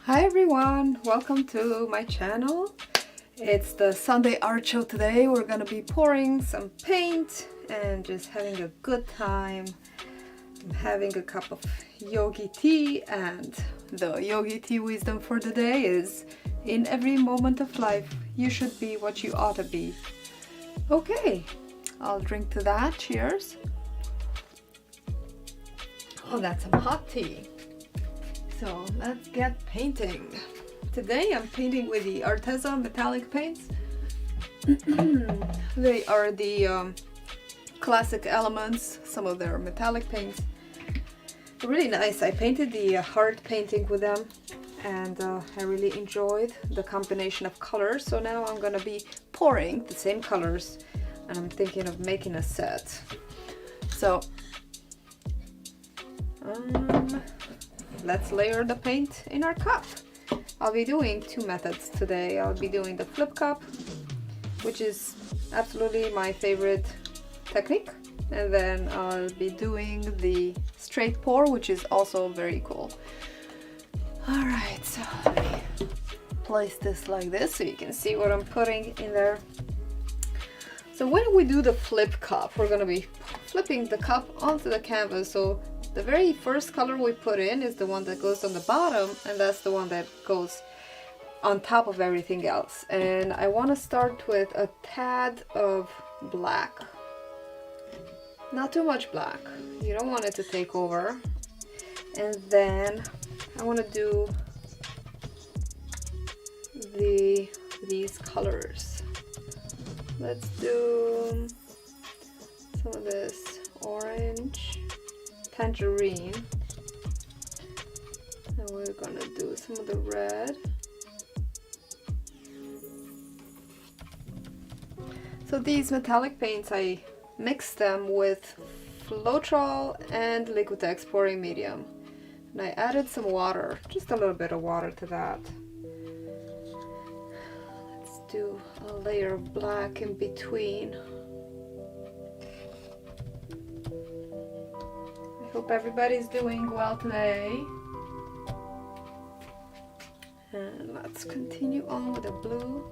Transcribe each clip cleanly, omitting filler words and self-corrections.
Hi everyone, welcome to my channel. It's the Sunday art show today. We're gonna be pouring some paint and just having a good time. I'm having a cup of yogi tea, and the yogi tea wisdom for the day is in every moment of life you should be what you ought to be. Okay, I'll drink to that. Cheers. Oh, that's some hot tea. So let's get painting. Today I'm painting with the Arteza metallic paints. They are the classic elements. Some of their metallic paints. Really nice. I painted the heart painting with them, and I really enjoyed the combination of colors. So now I'm gonna be pouring the same colors, and I'm thinking of making a set. So let's layer the paint in our cup. I'll be doing two methods today. I'll be doing the flip cup, which is absolutely my favorite technique, and then I'll be doing the straight pour, which is also very cool. All right, so let me place this like this so you can see what I'm putting in there. So when we do the flip cup, we're gonna be flipping the cup onto the canvas. So the very first color we put in is the one that goes on the bottom, and that's the one that goes on top of everything else. And I want to start with a tad of black. Not too much black. You don't want it to take over. And then I want to do these colors. Let's do some of this orange, tangerine, and we're gonna do some of the red. So these metallic paints, I mixed them with Floetrol and Liquitex Pouring medium, and I added some water, just a little bit of water to that. Let's do a layer of black in between. Hope everybody's doing well today. And let's continue on with the blue.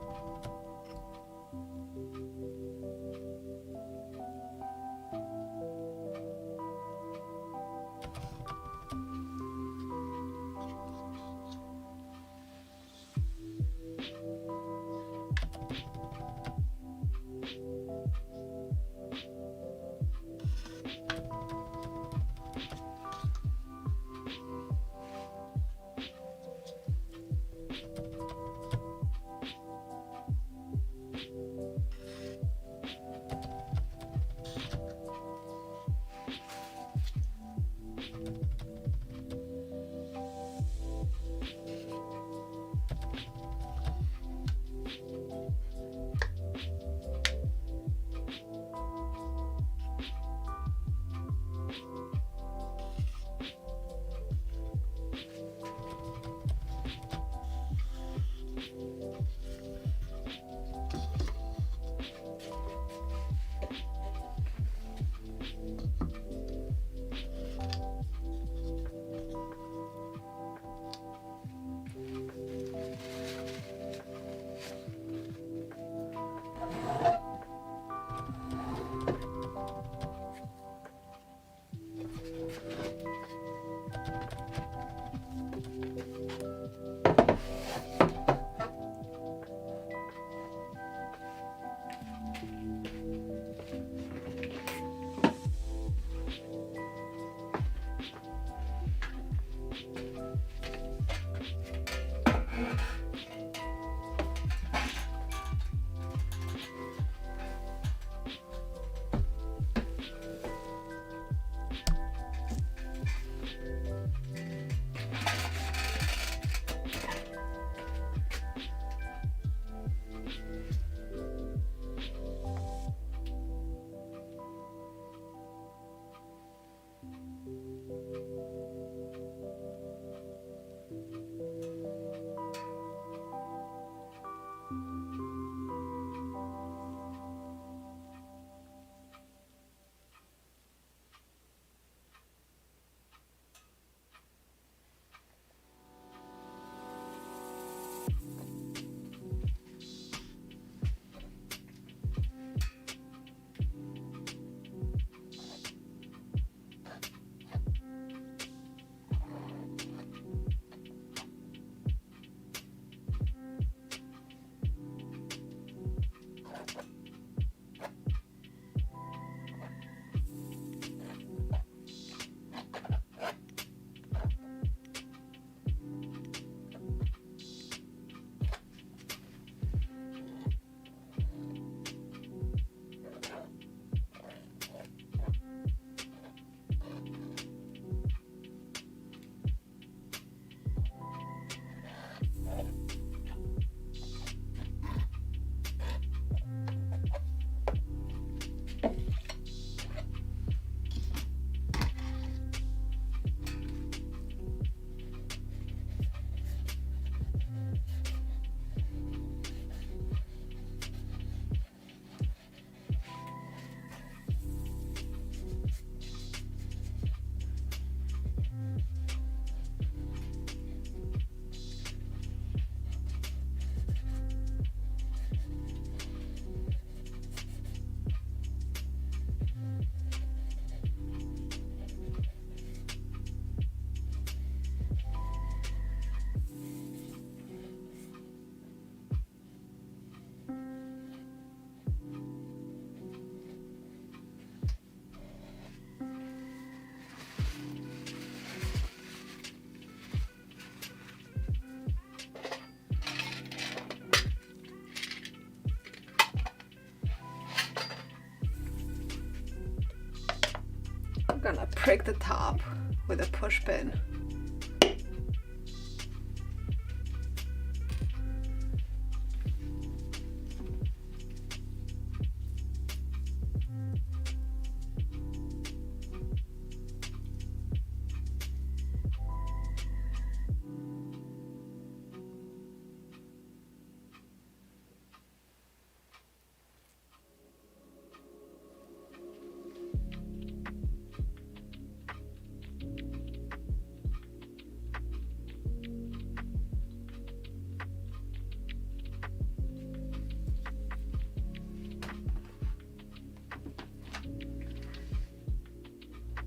prick the top with a push pin.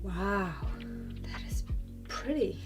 Wow, that is pretty.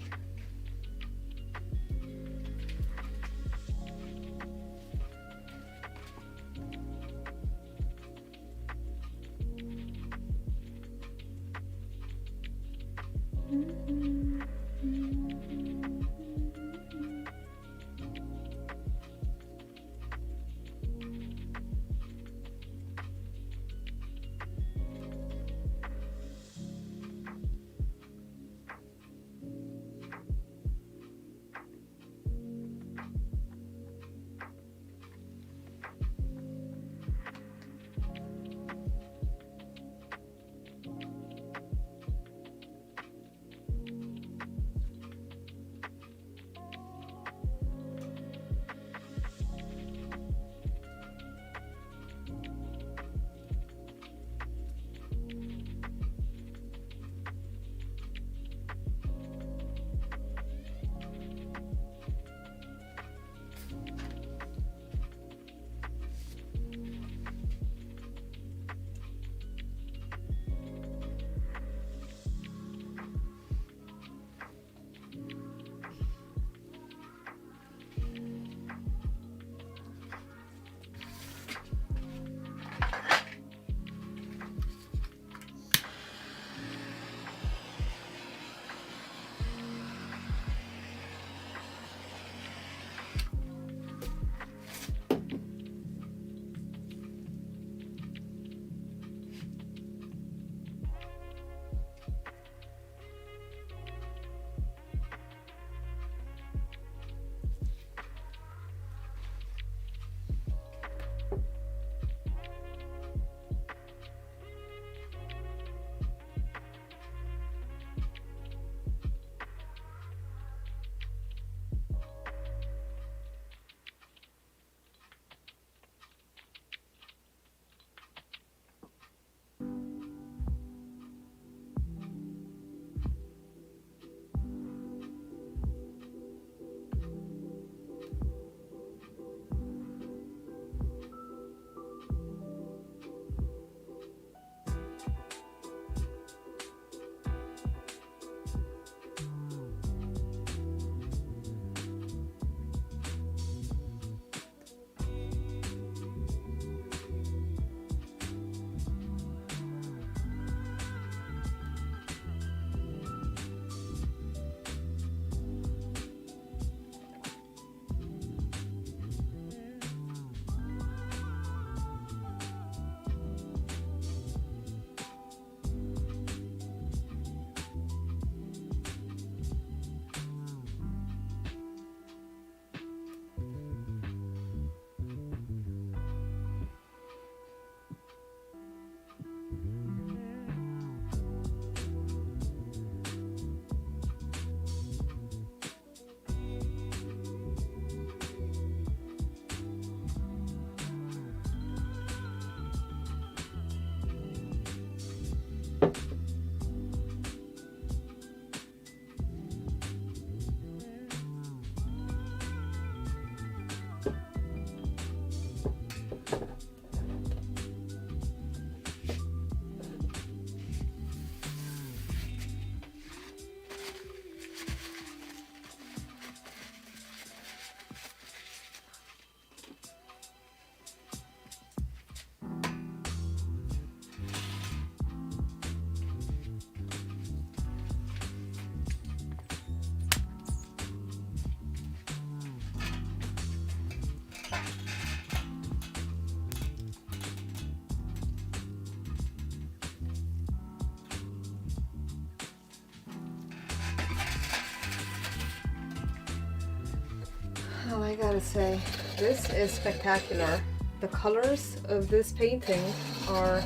Well, I gotta say, this is spectacular. The colors of this painting are,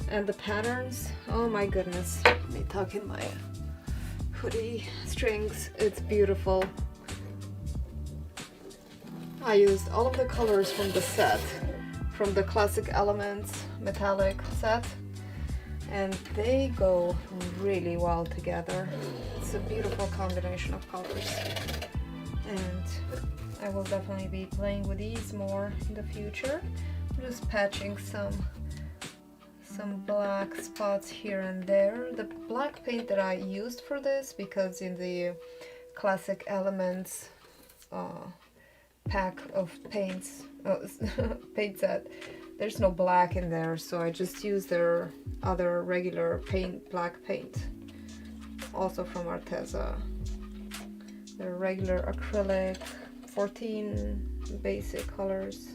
and the patterns, oh my goodness. Let me tuck in my hoodie strings. It's beautiful. I used all of the colors from the set, from the Classic Elements metallic set, and they go really well together. It's a beautiful combination of colors, and I will definitely be playing with these more in the future. I'm just patching some black spots here and there. The black paint that I used for this, because in the Classic Elements pack of paints, paint set, there's no black in there, so I just used their other regular paint, black paint, also from Arteza. Their regular acrylic, 14 basic colors,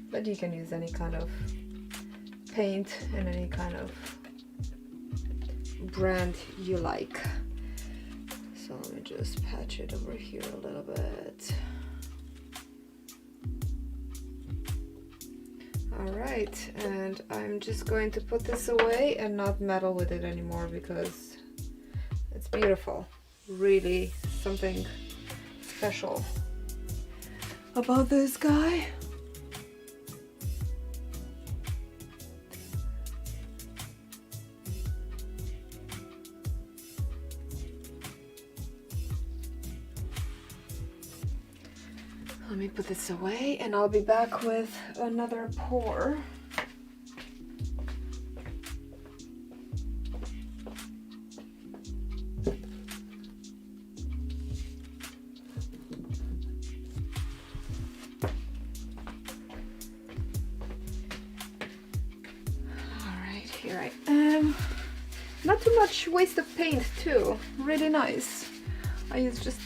but you can use any kind of paint and any kind of brand you like. So let me just patch it over here a little bit. Alright, and I'm just going to put this away and not meddle with it anymore because it's beautiful. Really something special about this guy. Let me put this away and I'll be back with another pour. Alright, here I am. Not too much waste of paint too, really nice. I used just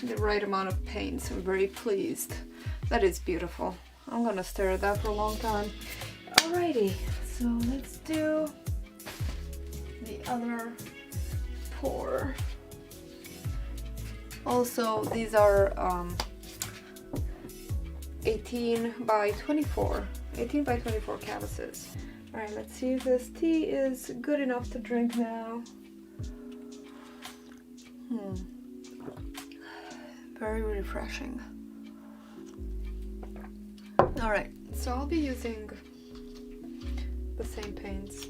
the right amount of paint, so I'm very pleased. That is beautiful. I'm gonna stare at that for a long time. Alrighty, so let's do the other pour. Also, these are 18 by 24 canvases. Alright, let's see if this tea is good enough to drink now. Very refreshing. Alright, so I'll be using the same paints.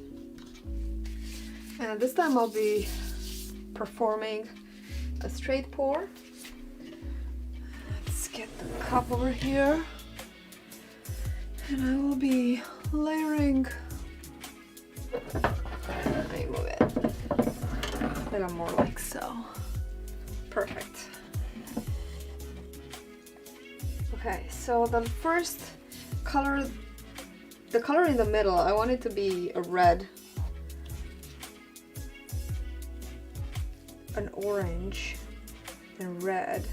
And this time I'll be performing a straight pour. Let's get the cup over here. And I will be layering. Let me move it a little more like so. Perfect. Okay, so the first color, the color in the middle, I want it to be a red, an orange, and red,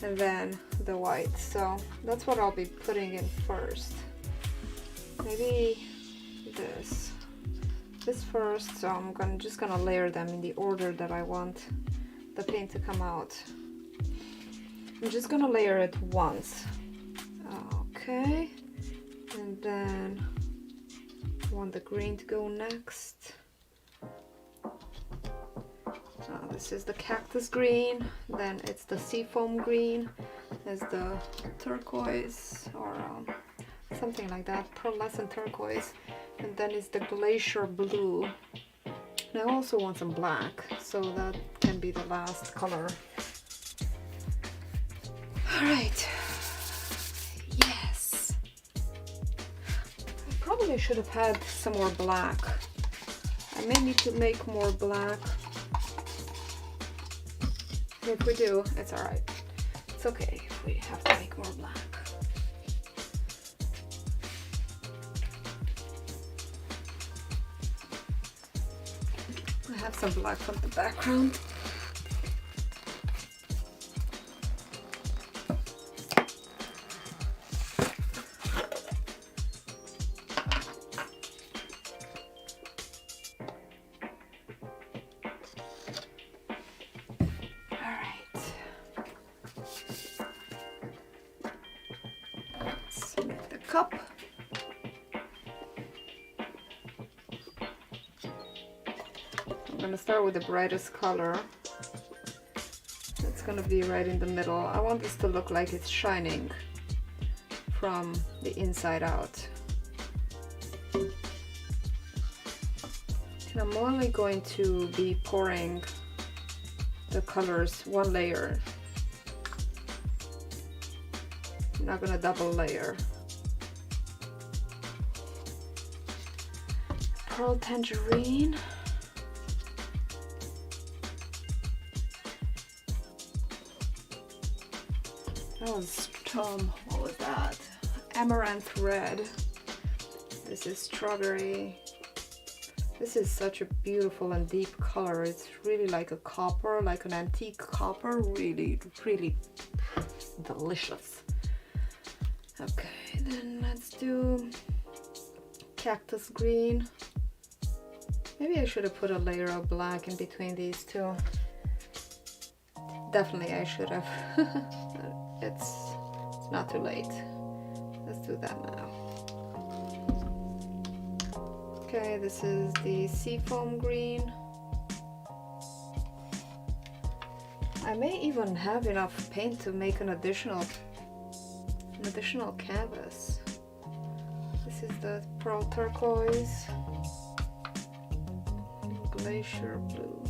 and then the white. So that's what I'll be putting in first. Maybe this first. So I'm just gonna layer them in the order that I want the paint to come out. I'm just gonna layer it once. Okay, and then I want the green to go next. This is the cactus green, then it's the seafoam green, there's the turquoise or something like that, pearlescent turquoise, and then it's the glacier blue. And I also want some black, so that can be the last color. Alright, yes. I probably should have had some more black. I may need to make more black. If we do, it's alright. It's okay if we have to make more black. I have some black from the background. cup. I'm gonna start with the brightest color. It's gonna be right in the middle. I want this to look like it's shining from the inside out. And I'm only going to be pouring the colors one layer. I'm not gonna double layer. Pearl Tangerine. That was what was that? Amaranth Red. This is Strawberry. This is such a beautiful and deep color. It's really like a copper, like an antique copper. Really, really delicious. Okay, then let's do Cactus Green. Maybe I should have put a layer of black in between these two. Definitely I should have. It's not too late. Let's do that now. Okay, this is the Seafoam Green. I may even have enough paint to make an additional canvas. This is the Pearl Turquoise. Glacier Blue.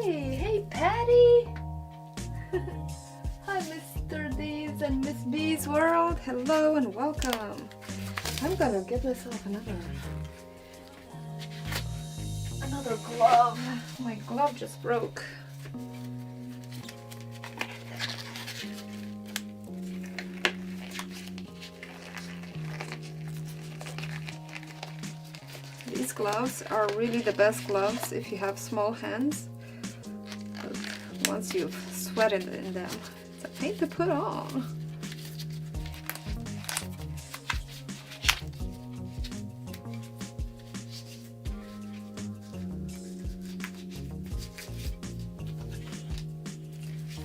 Hey Patty! Hi Mr. D's and Miss B's World. Hello and welcome. I'm gonna give myself another glove. My glove just broke. These gloves are really the best gloves if you have small hands. But once you've sweated in them, it's a pain to put on.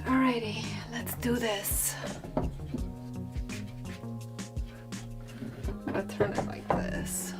Alrighty, let's do this. I'm gonna turn it like this.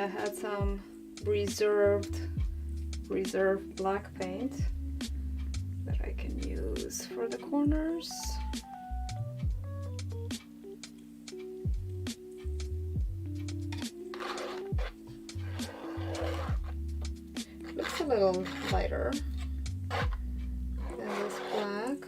I had some reserved black paint that I can use for the corners. Looks a little lighter than this black.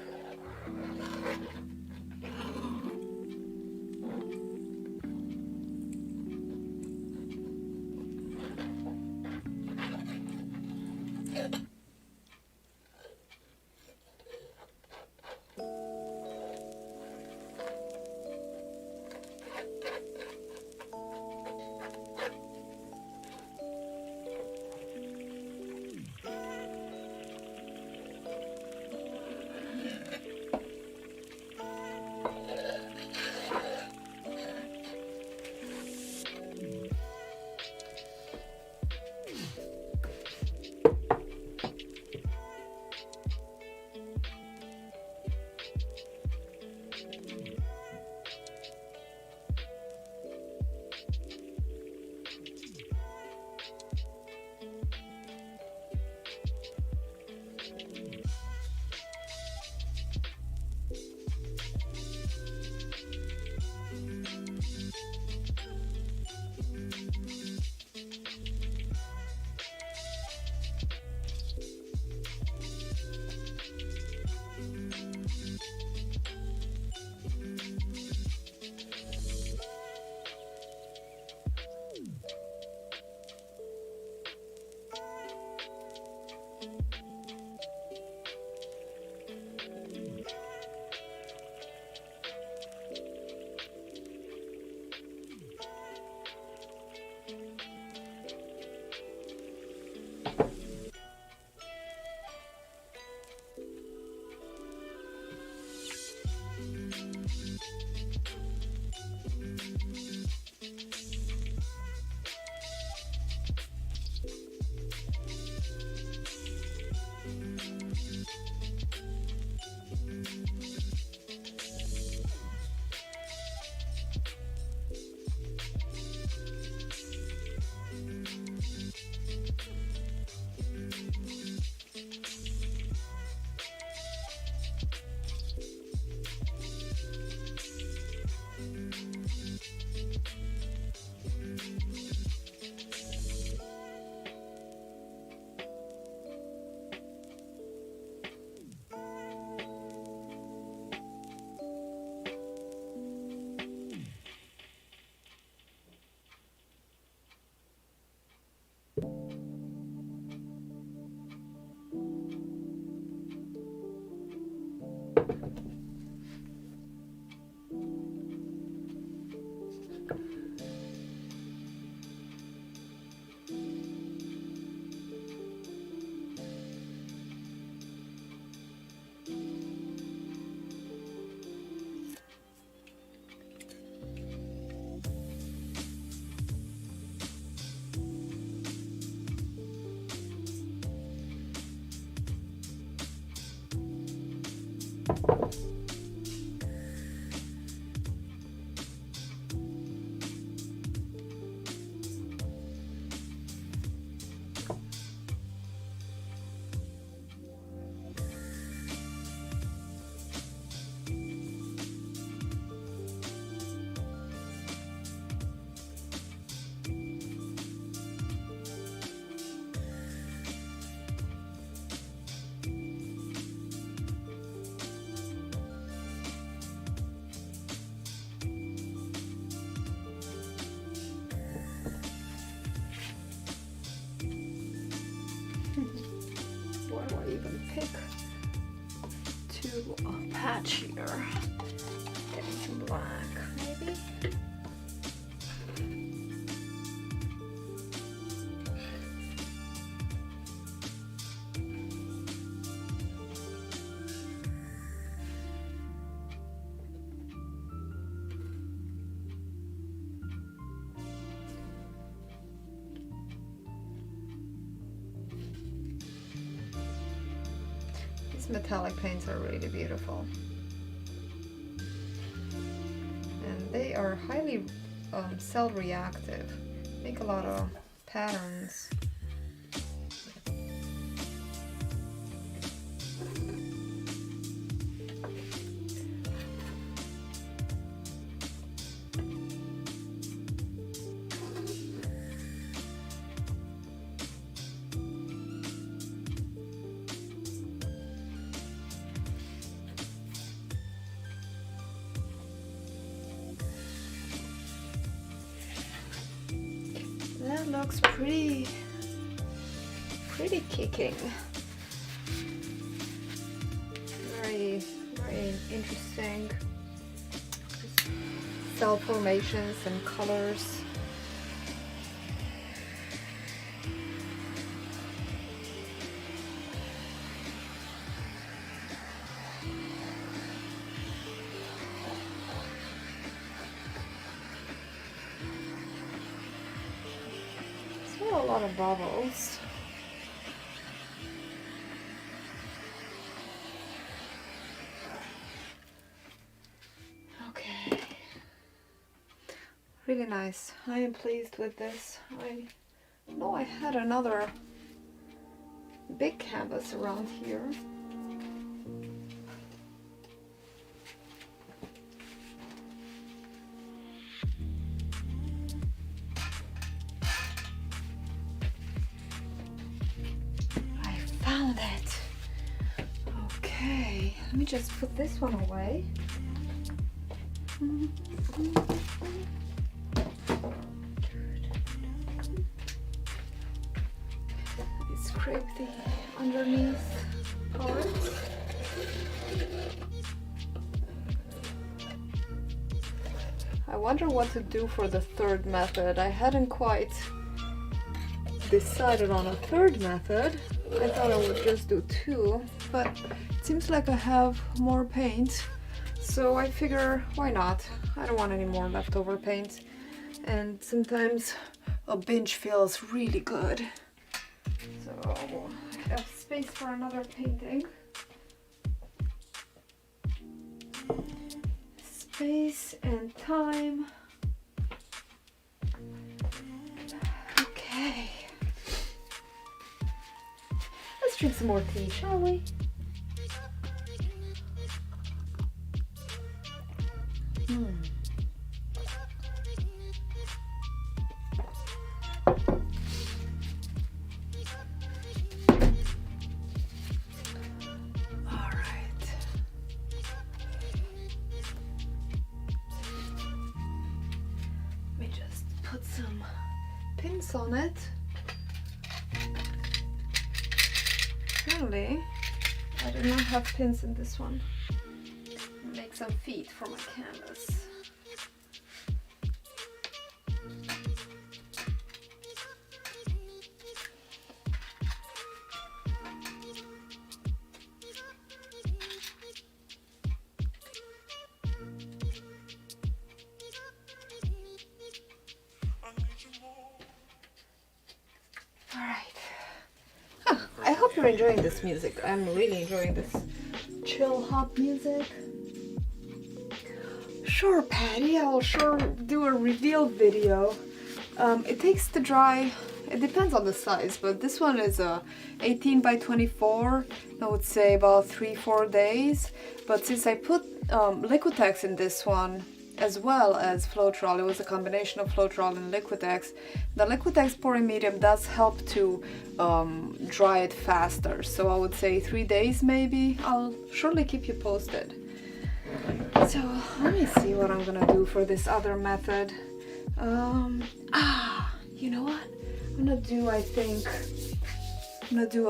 What do I even pick to patch here? Getting some black, maybe? These metallic paints are really beautiful. And they are highly cell reactive. Make a lot of patterns. That looks pretty kicking. Very interesting. Cell formations and colors. A lot of bubbles. Okay. Really nice. I am pleased with this. I know I had another big canvas around here. Found it. Okay, let me just put this one away. Let me scrape the underneath part. I wonder what to do for the third method. I hadn't quite decided on a third method. I thought I would just do two, but it seems like I have more paint, so I figure why not? I don't want any more leftover paint, and sometimes a binge feels really good. So I have space for another painting. Space and time. Okay. Let's drink some more tea, shall we? All right. Let me just put some pins on it. Apparently, I do not have pins in this one. Make some feet for my canvas. I hope you're enjoying this music. I'm really enjoying this chill hop music. Sure, Patty, I will sure do a reveal video. It takes to dry, it depends on the size, but this one is a 18 by 24. I would say about 3-4 days. But since I put Liquitex in this one, as well as Floetrol, it was a combination of Floetrol and Liquitex. The Liquitex pouring medium does help to dry it faster, so I would say 3 days maybe. I'll surely keep you posted. So let me see what I'm gonna do for this other method. You know what? I'm gonna do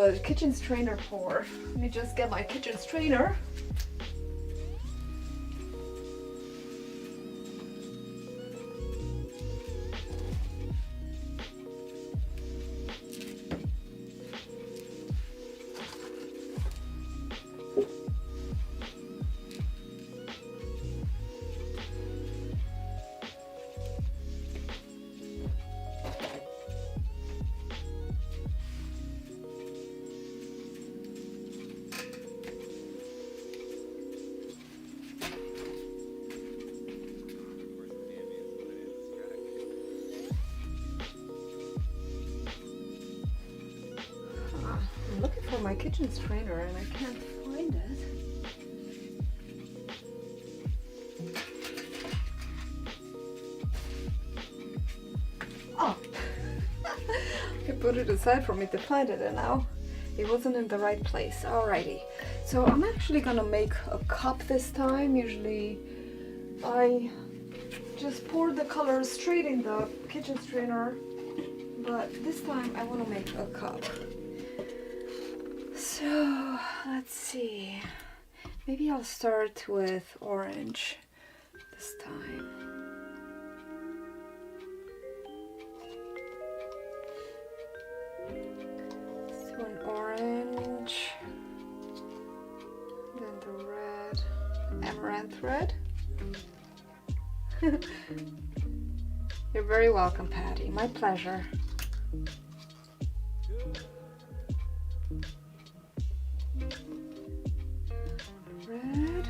a kitchen strainer pour. Let me just get my kitchen strainer. my kitchen strainer and I can't find it. Oh! I put it aside for me to find it and now it wasn't in the right place. Alrighty. So I'm actually gonna make a cup this time. Usually I just pour the color straight in the kitchen strainer, but this time I want to make a cup. So let's see, maybe I'll start with orange this time. So an orange, then the red, amaranth red. You're very welcome, Patty. My pleasure. Red.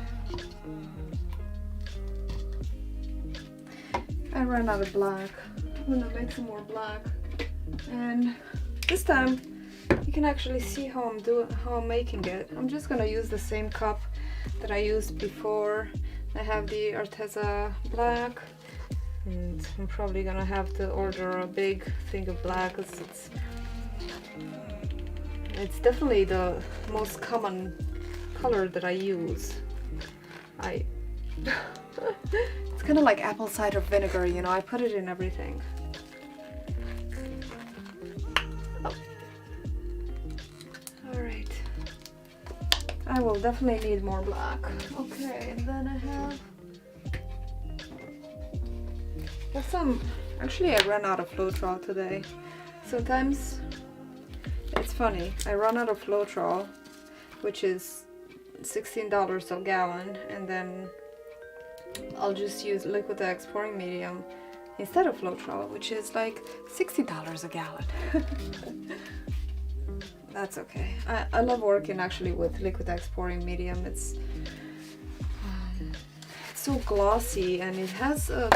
I ran out of black. I'm gonna make some more black. And this time you can actually see how I'm making it. I'm just gonna use the same cup that I used before. I have the Arteza black, and I'm probably gonna have to order a big thing of black because it's definitely the most common color that I use. It's kind of like apple cider vinegar, you know, I put it in everything. Oh. Alright. I will definitely need more black. Okay, and then I have some, actually I ran out of Floetrol today. Sometimes it's funny, I run out of Floetrol, which is $16 a gallon, and then I'll just use Liquitex Pouring Medium instead of Floetrol, which is like $60 a gallon. That's okay. I love working actually with Liquitex Pouring Medium. It's so glossy and it has a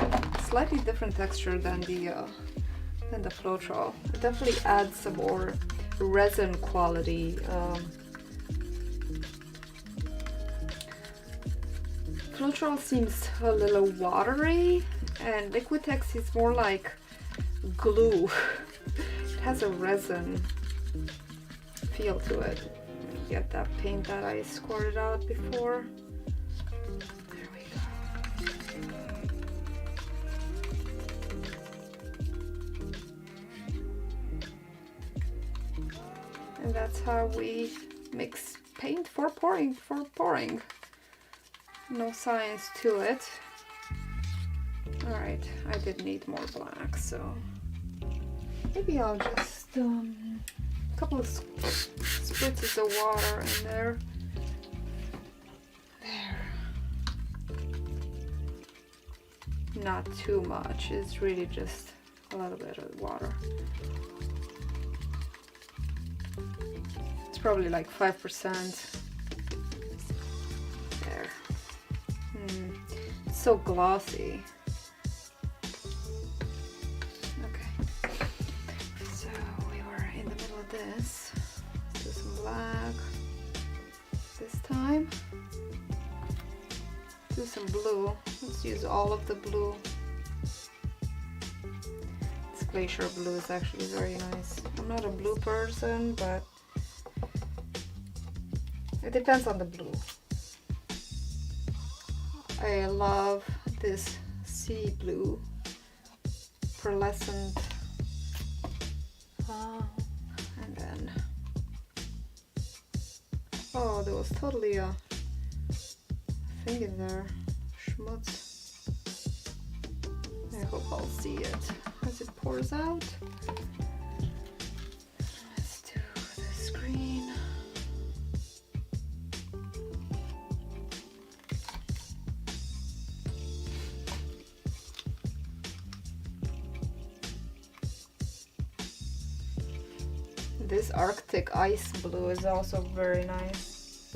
slightly different texture than the Floetrol. It definitely adds some more resin quality. Floetrol seems a little watery, and Liquitex is more like glue. It has a resin feel to it. Get that paint that I squirted out before. There we go. And that's how we mix paint for pouring. No science to it. Alright, I did need more black, so maybe I'll just a couple of spritzes of water in there. There. Not too much, it's really just a little bit of water. It's probably like 5%. There. It's so glossy. Okay. So we were in the middle of this. Let's do some black this time. Do some blue. Let's use all of the blue. This glacier blue is actually very nice. I'm not a blue person, but it depends on the blue. I love this sea blue, pearlescent, and then, oh, there was totally a thing in there, schmutz. I hope I'll see it as it pours out. Let's do this green. This Arctic ice blue is also very nice.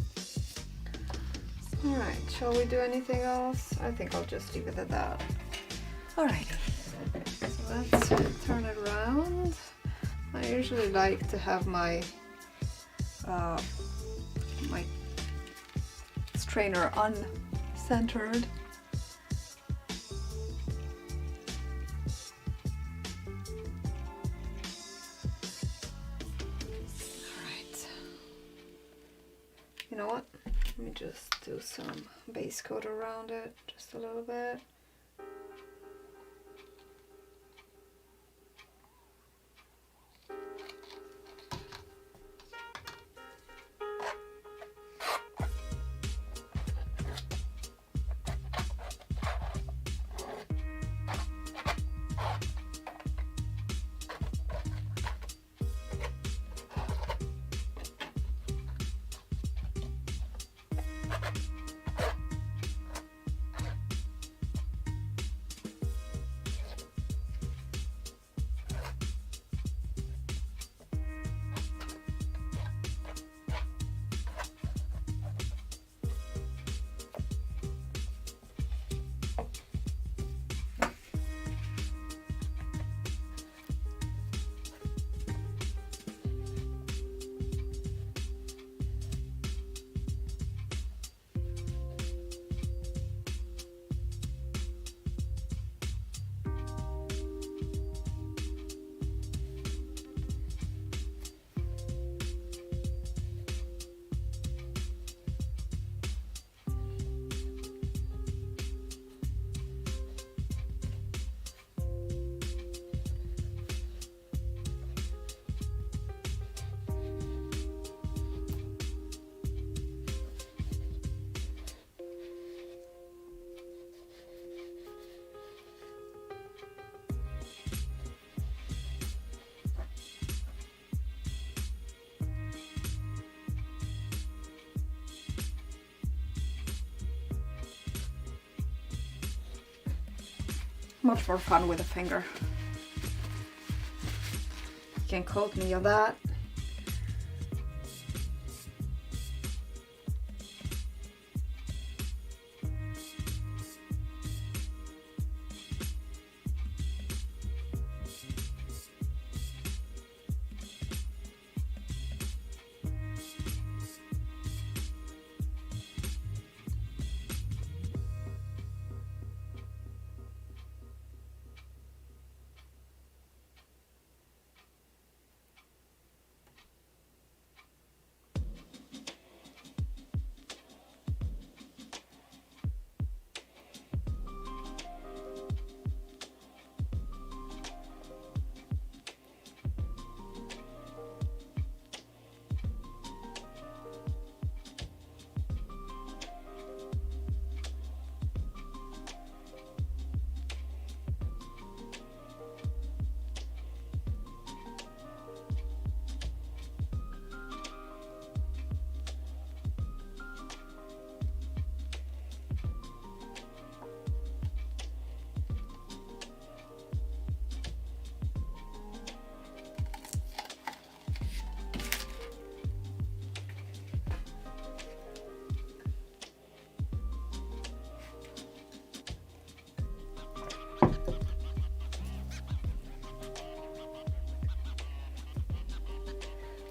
Alright, shall we do anything else? I think I'll just leave it at that. Alright, so let's turn it around. I usually like to have my my strainer uncentered. Alright. You know what? Let me just do some base coat around it, just a little bit. Much more fun with a finger. You can quote me on that.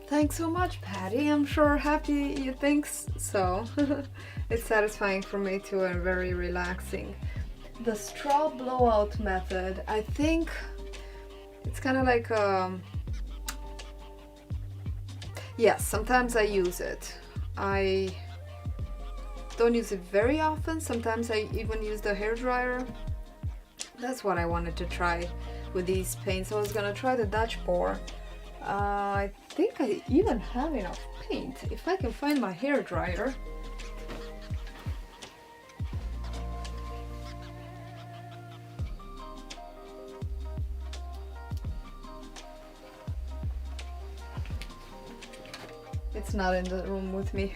Thanks so much, Patty. I'm sure happy you think so. It's satisfying for me too and very relaxing. The straw blowout method, I think it's kind of like yes, sometimes I use it. I don't use it very often. Sometimes I even use the hairdryer. That's what I wanted to try with these paints. I was gonna try the Dutch pour. I think I even have enough paint. If I can find my hairdryer. It's not in the room with me.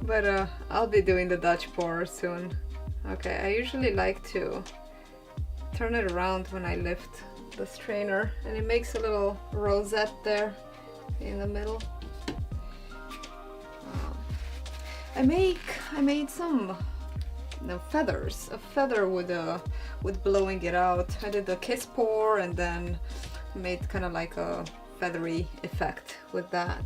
But I'll be doing the Dutch pour soon. Okay, I usually like to turn it around when I lift the strainer, and it makes a little rosette there in the middle. I made some feathers, a feather with blowing it out. I did the kiss pour and then made kind of like a feathery effect with that.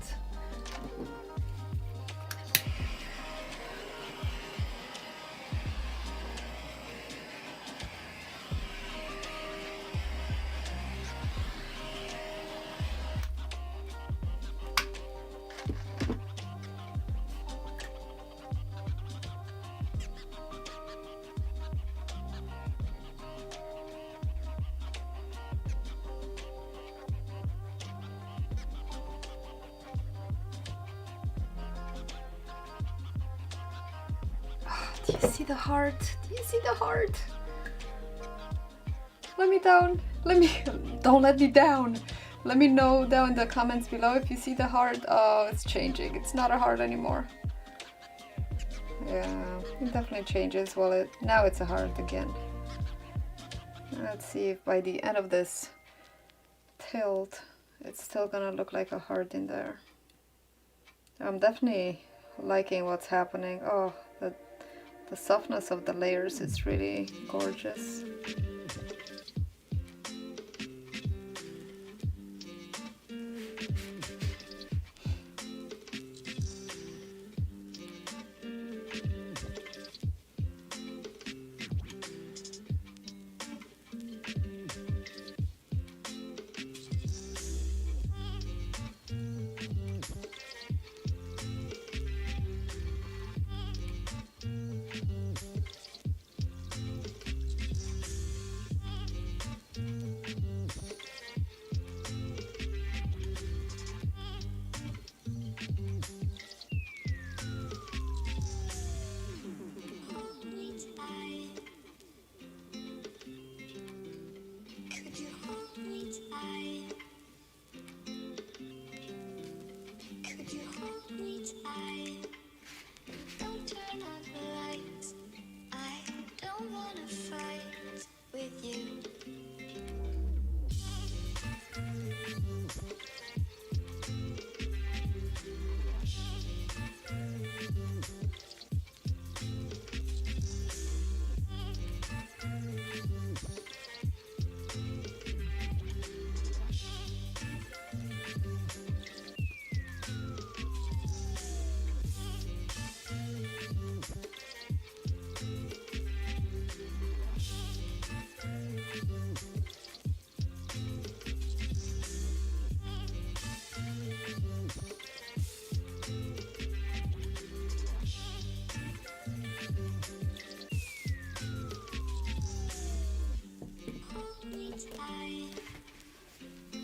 Do you see the heart? Do you see the heart? Let me down. Don't let me down. Let me know down in the comments below if you see the heart. Oh, it's changing. It's not a heart anymore. Yeah, it definitely changes. Well, now it's a heart again. Let's see if by the end of this tilt, it's still gonna look like a heart in there. I'm definitely liking what's happening. Oh, the softness of the layers is really gorgeous.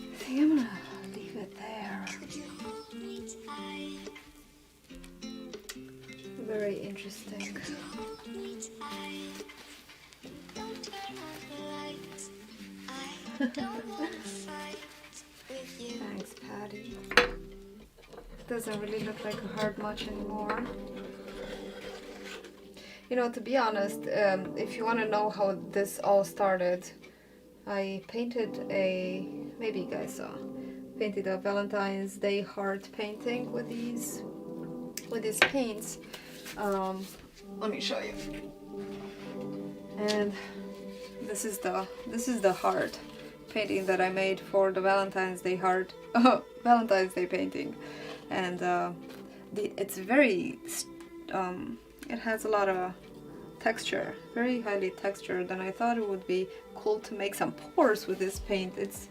I think I'm gonna leave it there. Very interesting. Thanks, Patty. It doesn't really look like a heart much anymore. You know, to be honest, if you want to know how this all started, I painted maybe you guys saw, painted a Valentine's Day heart painting with these paints. Let me show you. And this is the heart painting that I made for the Valentine's Day heart, Valentine's Day painting, and it's very it has a lot of texture, very highly textured, and I thought it would be cool to make some pours with this paint. It's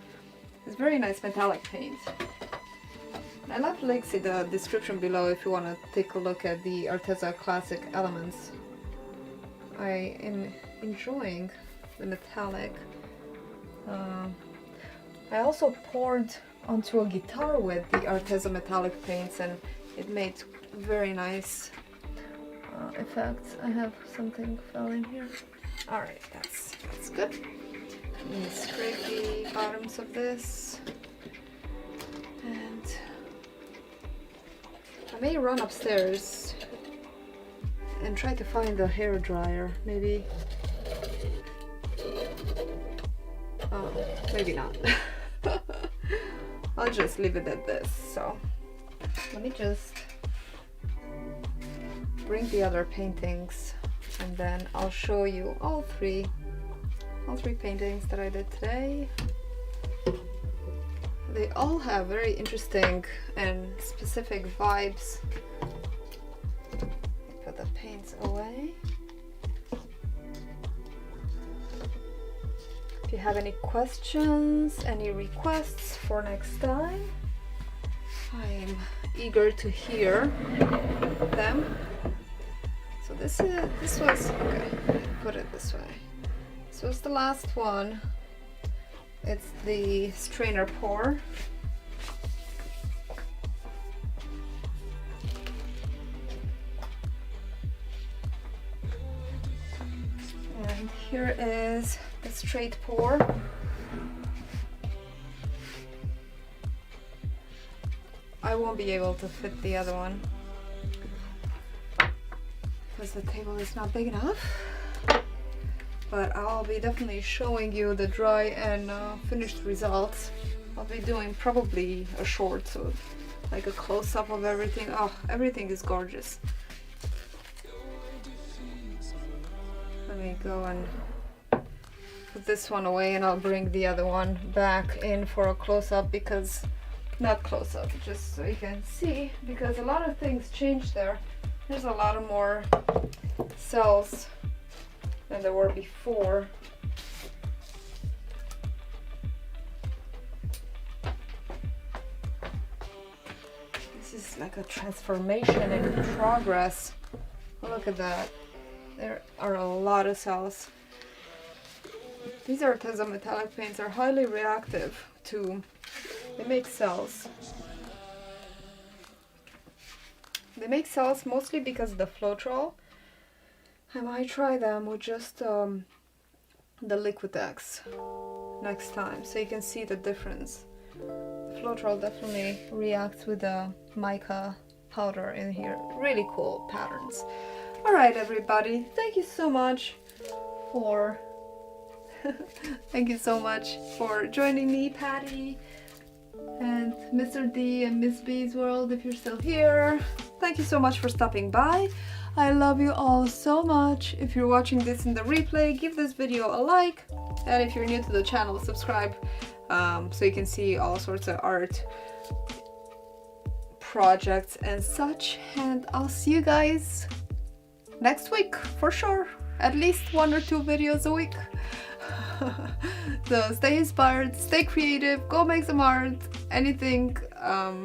very nice metallic paint. I left links in the description below if you want to take a look at the Arteza Classic elements. I am enjoying the metallic. I also poured onto a guitar with the Arteza metallic paints, and it made very nice effects. I have something fell in here. Alright, that's good. Let me scrape the bottoms of this. And I may run upstairs and try to find the hair dryer. Maybe. Oh, maybe not. I'll just leave it at this. So let me just bring the other paintings, and then I'll show you all three paintings that I did today. They all have very interesting and specific vibes. Put the paints away. If you have any questions, any requests for next time, I'm eager to hear them. So this was, okay, put it this way. This was the last one. It's the strainer pour. And here is the straight pour. I won't be able to fit the other one because the table is not big enough, but I'll be definitely showing you the dry and finished results. I'll be doing probably a short, so like a close-up of everything. Oh, everything is gorgeous. Let me go and put this one away and I'll bring the other one back in for a close-up, because not close-up, just so you can see, because a lot of things changed there. There's a lot of more cells than there were before. This is like a transformation in progress. Look at that. There are a lot of cells. These Arteza metallic paints are highly reactive to, they make cells. They make cells mostly because of the Floetrol. I might try them with just the Liquitex next time, so you can see the difference. The Floetrol definitely reacts with the mica powder in here. Really cool patterns. Alright everybody, thank you so much for thank you so much for joining me, Patty and Mr. D and Miss B's World, if you're still here. Thank you so much for stopping by. I love you all so much. If you're watching this in the replay, give this video a like, and if you're new to the channel, subscribe so you can see all sorts of art projects and such. And I'll see you guys next week for sure. At least 1 or 2 videos a week. So stay inspired, stay creative, go make some art, anything